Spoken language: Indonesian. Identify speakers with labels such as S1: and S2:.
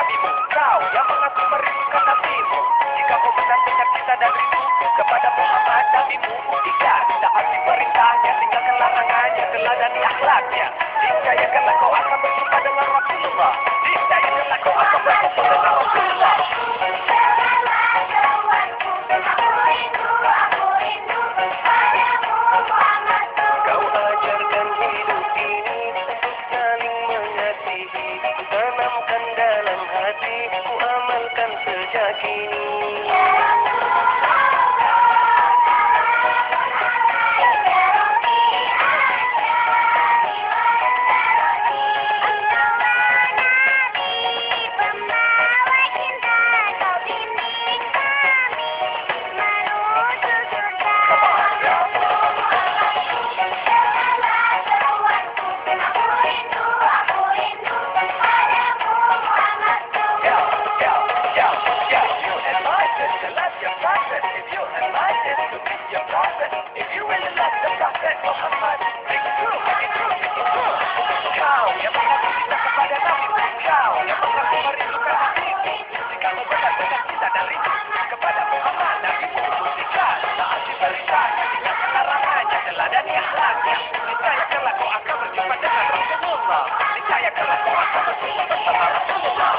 S1: nabimu. Kau yang mengaku merindukan nabimu. Jika kau benar-benar cinta dan rindu kepada Muhammad nabimu, jika taati perintahnya, tinggalkan larangannya, teladani akhlaknya, niscayakanlah kau akan berjumpa dengan Rasulullah. Niscayakanlah kau akan berjumpa dengan Rasulullah. Kau ajarkan hidup ini untuk saling mengasihi, ku tanamkan dalam hati, ku amalkan sejak kini. Niscayakanlah kau akan berjumpa dengan Rasulullah.